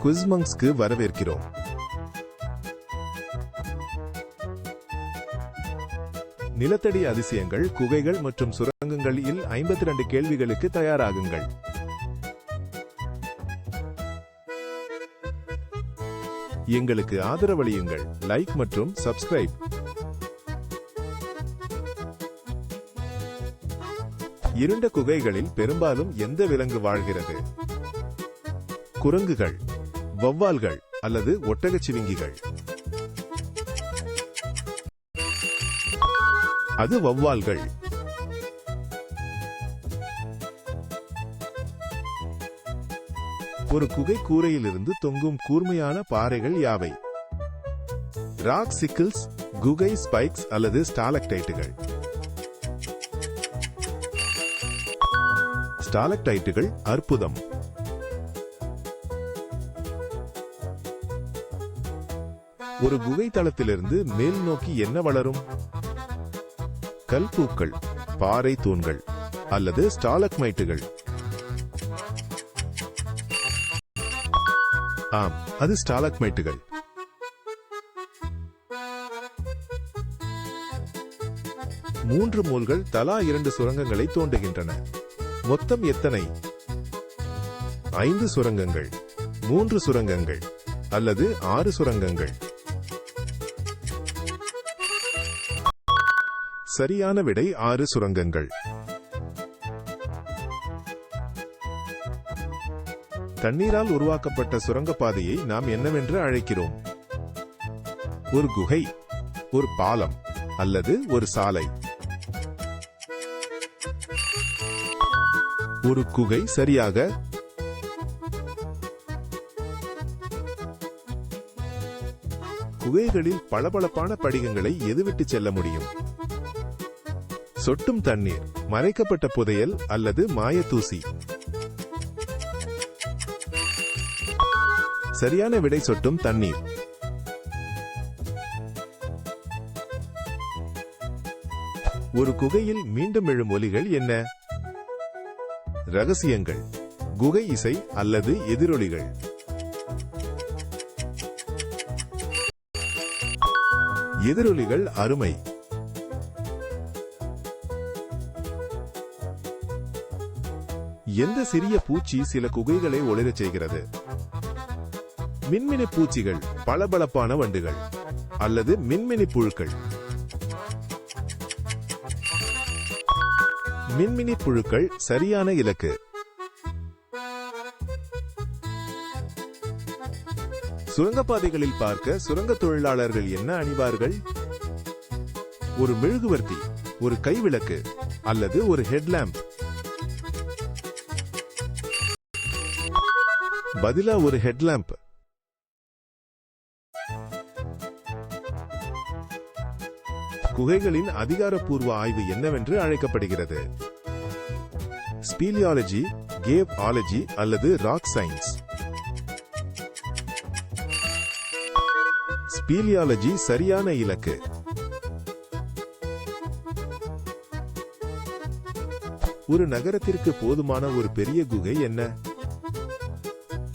குவிஸ்மங்ஸ்க்கு வரவேற்கிறோம். நிலத்தடி அதிசயங்கள், குகைகள் மற்றும் சுரங்கங்களில் 52 கேள்விகளுக்கு தயாராகுங்கள். எங்களுக்கு ஆதரவளியுங்கள். லைக் மற்றும் சப்ஸ்கிரைப். இருண்ட குகைகளில் பெரும்பாலும் எந்த விலங்கு வாழ்கிறது? குரங்குகள், வௌவால்கள் அல்லது ஒட்டகச்சிவிங்கிகள்? அது வௌவால்கள். ஒரு குகை கூரையிலிருந்து தொங்கும் கூர்மையான பாறைகள் யாவை? ராக் சிக்கிள்ஸ், குகை ஸ்பைக்ஸ் அல்லது ஸ்டாலக்டைட்டுகள்? ஸ்டாலக்டைட்டுகள் அற்புதம். ஒரு குகை தளத்திலிருந்து மேல் நோக்கி என்ன வளரும்? கல்பூக்கள், பாறை தூண்கள் அல்லது ஸ்டாலக்மைட்டுகள்? ஆம், அது ஸ்டாலக்மைட்டுகள். மூன்று மூல்கள் தலா 2 சுரங்கங்களை தோண்டுகின்றன. மொத்தம் எத்தனை? 5 சுரங்கங்கள், 3 சுரங்கங்கள் அல்லது 6 சுரங்கங்கள்? சரியான விடை 6 சுரங்கங்கள். தண்ணீரால் உருவாக்கப்பட்ட சுரங்கப்பாதையை நாம் என்னவென்று அழைக்கிறோம்? ஒரு குகை, ஒரு பாலம் அல்லது ஒரு சாலை? ஒரு குகை சரியாக. குகைகளில் பளபளப்பான படிகங்களை எதுவிட்டு செல்ல முடியும்? சொட்டும் தண்ணீர், மறைக்கப்பட்ட புதையல் அல்லது மாயத்தூசி? சரியான விடை சொட்டும் தண்ணீர். ஒரு குகையில் மீண்டும் எழும் ஒலிகள் என்ன? ரகசியங்கள், குகை இசை அல்லது எதிரொலிகள்? எதிரொலிகள் அருமை. எந்த சிறிய பூச்சி சில குகைகளை ஒளிரச் செய்கிறது? மின்மினி பூச்சிகள், பளபளப்பான வண்டுகள் அல்லது மின்மினி புழுக்கள்? மின்மினி புழுக்கள் சரியான இலக்கு. சுரங்கப்பாதைகளில் பார்க்க சுரங்க தொழிலாளர்கள் என்ன அணிவார்கள்? ஒரு மெழுகுவர்த்தி, ஒரு கைவிளக்கு அல்லது ஒரு ஹெட்லாம்ப்? பதிலா ஒரு ஹெட்லாம்ப். குகைகளின் அதிகாரப்பூர்வ ஆய்வு என்னவென்று அழைக்கப்படுகிறது? ஸ்பீலியாலஜி, கேவ் ஆலஜி அல்லது ராக் சயின்ஸ்? ஸ்பீலியாலஜி சரியான இலக்கு. ஒரு நகரத்திற்கு போதுமான ஒரு பெரிய குகை என்ன?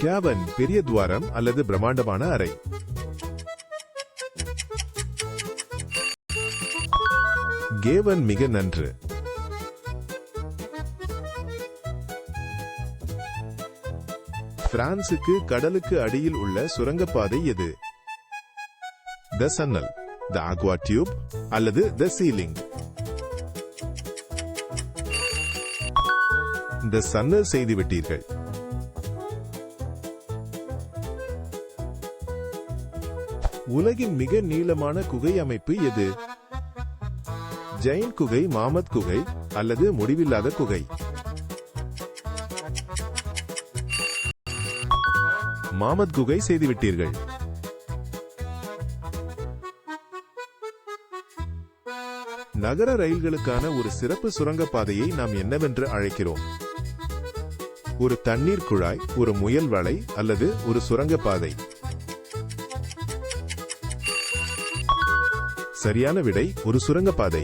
கேவன், பெரிய துவாரம் அல்லது பிரம்மாண்டமான அறை? கேவன் மிக நன்று. பிரான்சுக்கு கடலுக்கு அடியில் உள்ள சுரங்கப்பாதை எது? த சன்னல், த ஆக்வா டியூப் அல்லது த சீலிங்? த சன்னல் செய்துவிட்டீர்கள். உலகின் மிக நீளமான குகை அமைப்பு எது? ஜெயின் குகை, மாமத் குகை அல்லது முடிவில்லாத குகை? மாமத் குகை செய்துவிட்டீர்கள். நகர ரயில்களுக்கான ஒரு சிறப்பு சுரங்கப்பாதையை நாம் என்னவென்று அழைக்கிறோம்? ஒரு தண்ணீர் குழாய், ஒரு முயல் வலை அல்லது ஒரு சுரங்கப்பாதை? சரியான விடை ஒரு சுரங்கப்பாதை.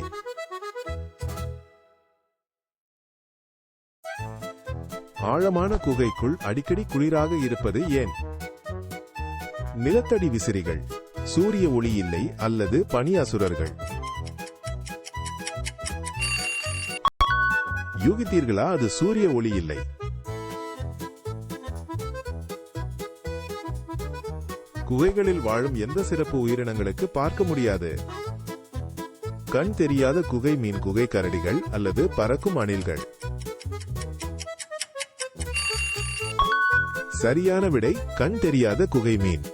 ஆழமான குகைக்குள் அடிக்கடி குளிராக இருப்பது ஏன்? நிலத்தடி விசிறிகள், சூரிய ஒளி இல்லை அல்லது பனி அசுரர்கள். யூகித்தீர்களா? அது சூரிய ஒளி இல்லை. குகைகளில் வாழும் எந்த சிறப்பு உயிரினங்களுக்கு பார்க்க முடியாது. கண் தெரியாத குகை மீன், குகை கரடிகள் அல்லது பறக்கும் அணில்கள். சரியான விடை கண் தெரியாத குகை மீன்.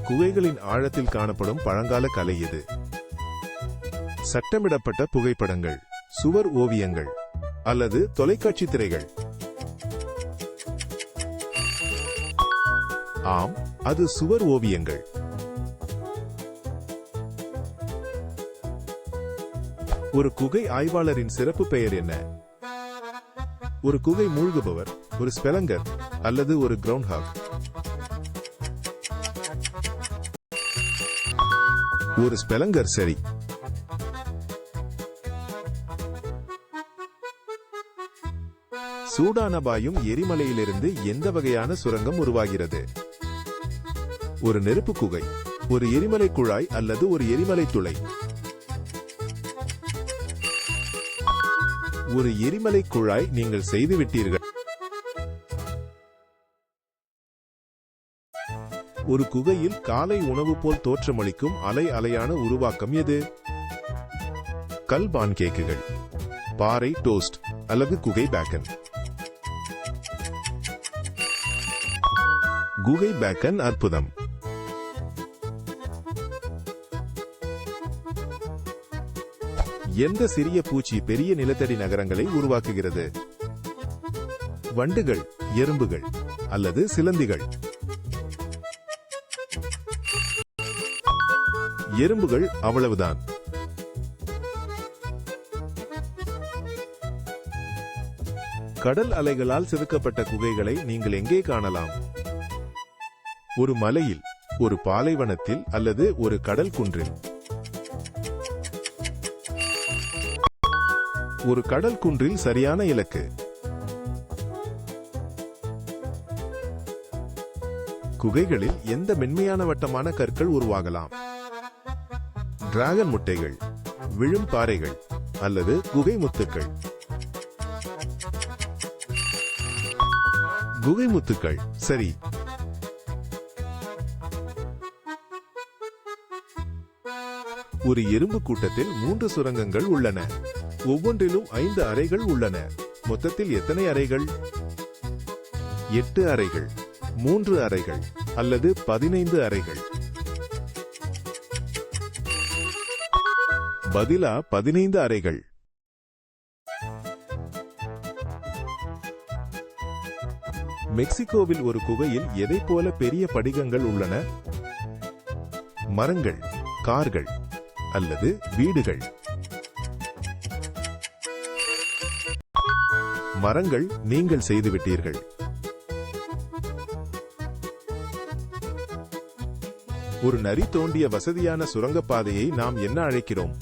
குகைகளின் ஆழத்தில் காணப்படும் பழங்கால கலை எது? சட்டமிடப்பட்ட புகைப்படங்கள், சுவர் ஓவியங்கள் அல்லது தொலைக்காட்சி திரைகள். ஆம், அது சுவர் ஓவியங்கள். ஒரு குகை ஆய்வாளரின் சிறப்பு பெயர் என்ன? ஒரு குகை மூழ்குபவர், ஒரு ஸ்பெலங்கர் அல்லது ஒரு கிரவுண்ட் ஹாக். ஒரு ஸ்பெலங்கர் சரி. சூடான பாயும் எரிமலையிலிருந்து எந்த வகையான சுரங்கம் உருவாகிறது? ஒரு நெருப்பு குகை, ஒரு எரிமலை குழாய் அல்லது ஒரு எரிமலை துளை. ஒரு எரிமலை குழாய். நீங்கள் செய்துவிட்டீர்கள். ஒரு குகையில் காலை உணவு போல் தோற்றமளிக்கும் அலை அலையான உருவாக்கம் எது? கல் பான்கேக்குகள், பாறை டோஸ்ட் அல்லது குகை பேக்கன். குகை பேக்கன் அற்புதம். எந்த சிறிய பூச்சி பெரிய நிலத்தடி நகரங்களை உருவாக்குகிறது? வண்டுகள், எறும்புகள் அல்லது சிலந்திகள். எறும்புகள். அவ்வளவுதான். கடல் அலைகளால் செதுக்கப்பட்ட குகைகளை நீங்கள் எங்கே காணலாம்? ஒரு மலையில், ஒரு பாலைவனத்தில் அல்லது ஒரு கடல் குன்றில். ஒரு கடல் குன்றில் சரியான இலக்கு. குகைகளில் எந்த மென்மையான வட்டமான கற்கள் உருவாகலாம்? டிராகன் முட்டைகள், விழும் பாறைகள் அல்லது குகை முத்துக்கள். குகை முத்துக்கள் சரி. ஒரு எறும்பு கூட்டத்தில் 3 சுரங்கங்கள் உள்ளன. ஒவ்வொன்றிலும் 5 அறைகள் உள்ளன. மொத்தத்தில் எத்தனை அறைகள்? 8 அறைகள், 3 அறைகள் அல்லது 15 அறைகள். பதிலா 15 அறைகள். மெக்சிகோவில் ஒரு குகையில் எதை போல பெரிய படிகங்கள் உள்ளன? மரங்கள், கார்கள் அல்லது வீடுகள். மரங்கள். நீங்கள் செய்துவிட்டீர்கள். ஒரு நரி தோண்டிய வசதியான சுரங்கப்பாதையை நாம் என்ன அழைக்கிறோம்?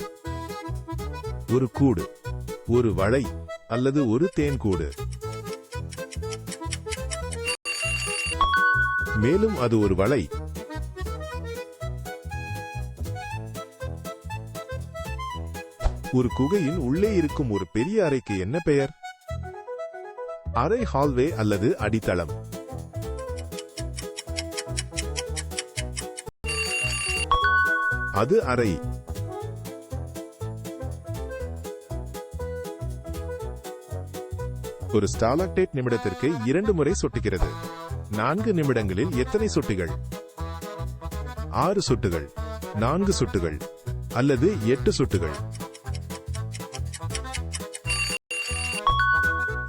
ஒரு கூடு, ஒரு வளை அல்லது ஒரு தேன்கூடு. மேலும் அது ஒரு வளை. ஒரு குகையின் உள்ளே இருக்கும் ஒரு பெரிய அறைக்கு என்ன பெயர்? அறை, ஹால்வே அல்லது அடித்தளம். அது அறை. ஒரு ஸ்டாலாக்டைட் நிமிடத்திற்கு 2 முறை சொட்டுகிறது. 4 நிமிடங்களில் எத்தனை சொட்டுகள்? 6 சொட்டுகள், 4 சொட்டுகள் அல்லது 8 சொட்டுகள்?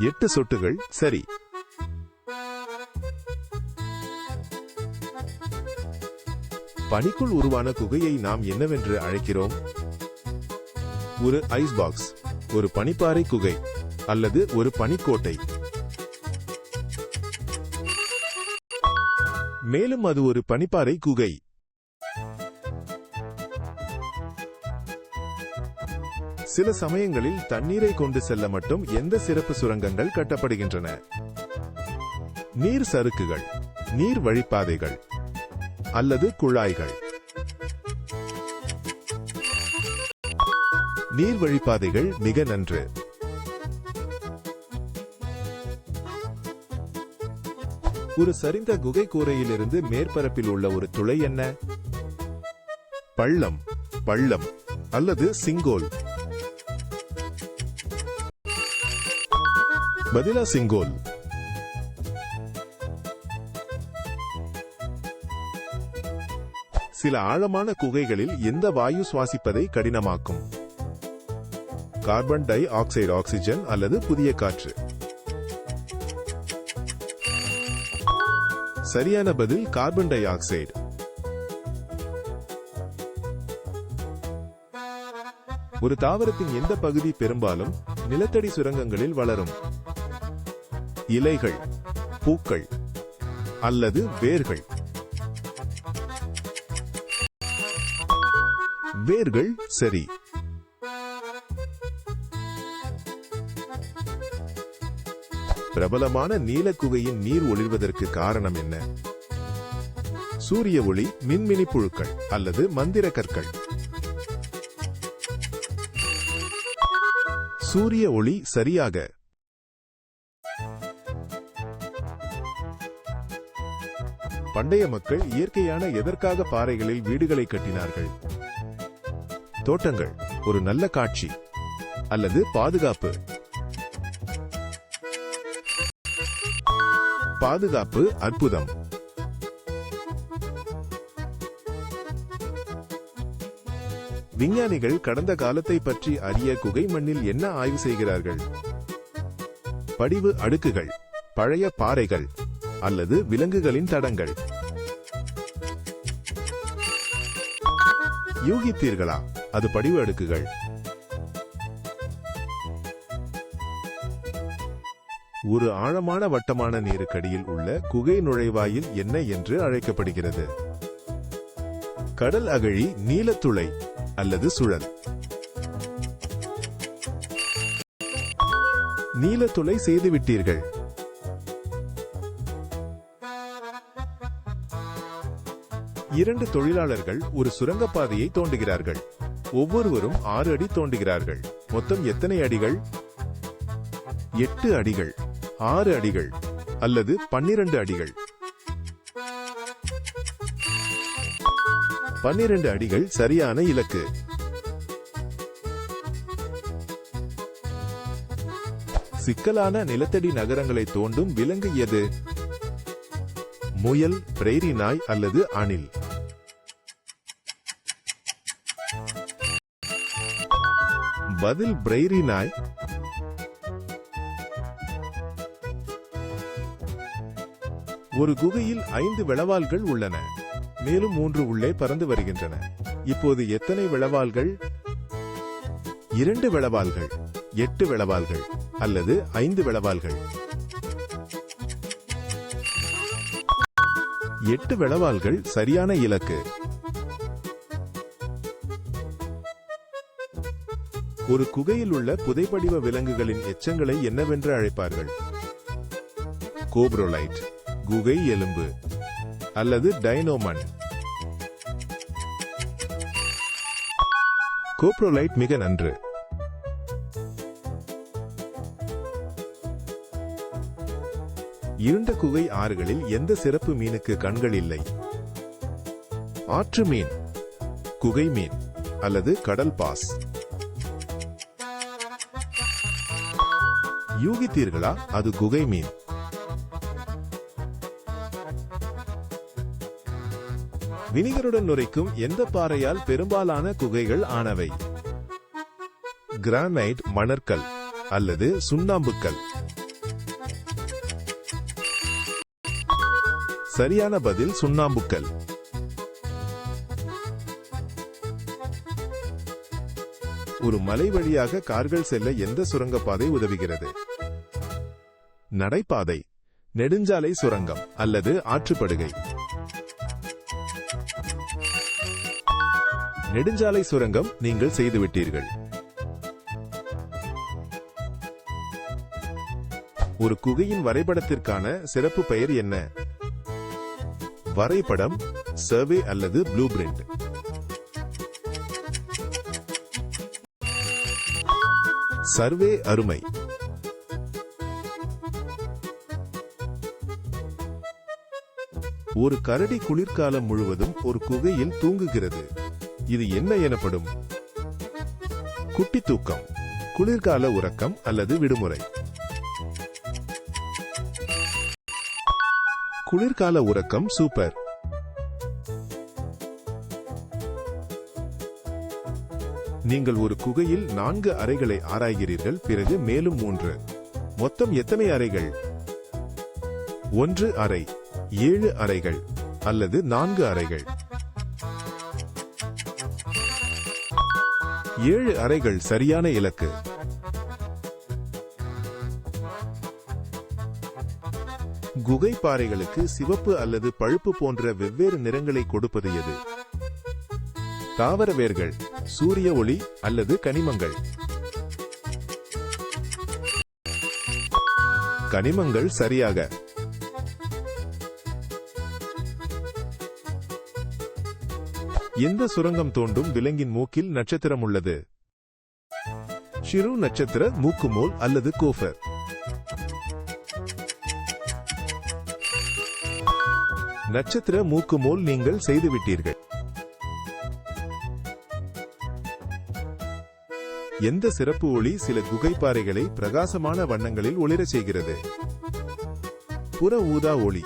8 சொட்டுகள் சரி. பனிக்குள் உருவான குகையை நாம் என்னவென்று அழைக்கிறோம்? ஒரு ஐஸ் பாக்ஸ், ஒரு பனிப்பாறை குகை அல்லது ஒரு பனிக்கோட்டை. மேலும் அது ஒரு பனிப்பாறை குகை. சில சமயங்களில் தண்ணீரை கொண்டு செல்ல மட்டும் எந்த சிறப்பு சுரங்கங்கள் கட்டப்படுகின்றன? நீர் சறுக்குகள், நீர் வழிப்பாதைகள் அல்லது குழாய்கள். நீர் வழிப்பாதைகள் மிக நன்று. ஒரு சரிந்த குகை கூரையிலிருந்து மேற்பரப்பில் உள்ள ஒரு துளை என்ன? பள்ளம், பள்ளம் அல்லது சிங்கோல். பதிலா சிங்கோல். சில ஆழமான குகைகளில் எந்த வாயு சுவாசிப்பதை கடினமாக்கும்? கார்பன் டை ஆக்சைடு, ஆக்சிஜன் அல்லது புதிய காற்று? சரியான பதில் கார்பன் டை ஆக்சைடு. ஒரு தாவரத்தின் எந்த பகுதி பெரும்பாலும் நிலத்தடி சுரங்கங்களில் வளரும்? இலைகள், பூக்கள் அல்லது வேர்கள்? வேர்கள் சரி. பிரபலமான நீலக்குகையின் நீர் ஒளிர்வதற்கு காரணம் என்ன? சூரிய ஒளி, மின்மினி புழுக்கள் அல்லது மந்திர கற்கள்? சூரிய ஒளி சரியாக. பண்டைய மக்கள் இயற்கையான எதற்காக பாறைகளில் வீடுகளை கட்டினார்கள்? தோட்டங்கள், ஒரு நல்ல காட்சி அல்லது பாதுகாப்பு? பாதுகாப்பு, அற்புதம். விஞ்ஞானிகள் கடந்த காலத்தை பற்றி அறிய குகை மண்ணில் என்ன ஆய்வு செய்கிறார்கள்? படிவு அடுக்குகள், பழைய பாறைகள் அல்லது விலங்குகளின் தடங்கள்? யூகித்தீர்களா? அது படிவு அடுக்குகள். ஒரு ஆழமான வட்டமான நீருக்கடியில் உள்ள குகை நுழைவாயில் என்ன என்று அழைக்கப்படுகிறது? கடல் அகழி, நீலத்துளை அல்லது சுழல்? நீலத்துளை செய்துவிட்டீர்கள். இரண்டு தொழிலாளர்கள் ஒரு சுரங்கப்பாதையை தோண்டுகிறார்கள். ஒவ்வொருவரும் 6 அடி தோண்டுகிறார்கள். மொத்தம் எத்தனை அடிகள்? 8 அடிகள், 6 அடிகள் அல்லது 12 அடிகள்? 12 அடிகள் சரியான இலக்கு. சிக்கலான நிலத்தடி நகரங்களை தோண்டும் விலங்கு எது? முயல், பிரேரி நாய் அல்லது அணில்? பதில் பிரேரி நாய். ஒரு குகையில் 5 விளவால்கள் உள்ளன. மேலும் 3 உள்ளே பறந்து வருகின்றன. இப்போது எத்தனை விளவால்கள்? 2 விளவால்கள், 8 விளவால்கள் அல்லது 5 விளவால்கள்? 8 விளவால்கள் சரியான இலக்கு. ஒரு குகையில் உள்ள புதைபடிவ விலங்குகளின் எச்சங்களை என்னவென்று அழைப்பார்கள்? கோப்ரோலைட், குகை எலும்பு அல்லது டைனோமன்? கோப்ரோலைட் மிக நன்று. இருண்ட குகை ஆறுகளில் எந்த சிறப்பு மீனுக்கு கண்கள் இல்லை? ஆற்று மீன், குகை மீன் அல்லது கடல் பாஸ்? யூகித்தீர்களா? அது குகை மீன். வினிகருடன் நுரைக்கும் எந்த பாறையால் பெரும்பாலான குகைகள் ஆனவை? கிரானைட், மணற்கல் அல்லது சுண்ணாம்புக்கல்? சரியான பதில் சுண்ணாம்புக்கல். ஒரு மலை வழியாக கார்கள் செல்ல எந்த சுரங்கப்பாதை உதவுகிறது? நடைபாதை, நெடுஞ்சாலை சுரங்கம் அல்லது ஆற்றுப்படுகை? நெடுஞ்சாலை சுரங்கம் நீங்கள் செய்துவிட்டீர்கள். ஒரு குகையின் வரைபடத்திற்கான சிறப்பு பெயர் என்ன? வரைபடம், சர்வே அல்லது ப்ளூ பிரிண்ட்? சர்வே அருமை. ஒரு கரடி குளிர்காலம் முழுவதும் ஒரு குகையில் தூங்குகிறது. இது என்ன எனப்படும்? குட்டி தூக்கம், குளிர்கால உறக்கம் அல்லது விடுமுறை? குளிர்கால உறக்கம். சூப்பர். நீங்கள் ஒரு குகையில் 4 அறைகளை ஆராய்கிறீர்கள், பிறகு மேலும் 3. மொத்தம் எத்தனை அறைகள்? 1 அறை, 7 அறைகள் அல்லது 4 அறைகள்? 7 அறைகள் சரியான இலக்கு. குகை பாறைகளுக்கு சிவப்பு அல்லது பழுப்பு போன்ற வெவ்வேறு நிறங்களை கொடுப்பது எது? தாவர வேர்கள், சூரிய ஒளி அல்லது கனிமங்கள்? கனிமங்கள் சரியாக. எந்த சுரங்கம் தோண்டும் விலங்கின் மூக்கில் நட்சத்திரம் உள்ளது? ஷிரு நட்சத்திர மூக்குமோல் அல்லது கோஃபர்? நட்சத்திர மூக்குமோல். நீங்கள் செய்துவிட்டீர்கள். எந்த சிறப்பு ஒளி சில குகைப்பாறைகளை பிரகாசமான வண்ணங்களில் ஒளிரச் செய்கிறது? புற ஊதா ஒளி,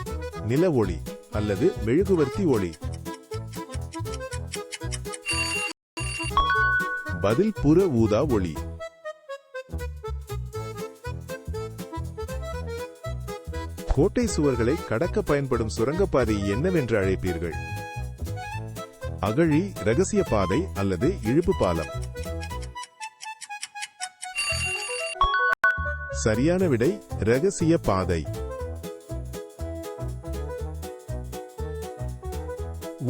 நில ஒளி அல்லது மெழுகுவர்த்தி ஒளி? பதில் புற ஊதா ஒளி. கோட்டை சுவர்களை கடக்க பயன்படும் சுரங்கப்பாதை என்னவென்று அழைப்பீர்கள்? அகழி, ரகசிய பாதை அல்லது இழுப்பு பாலம்? சரியான விடை ரகசிய பாதை.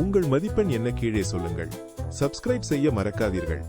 உங்கள் மதிப்பெண் என்ன? கீழே சொல்லுங்கள். சப்ஸ்கிரைப் செய்ய மறக்காதீர்கள்.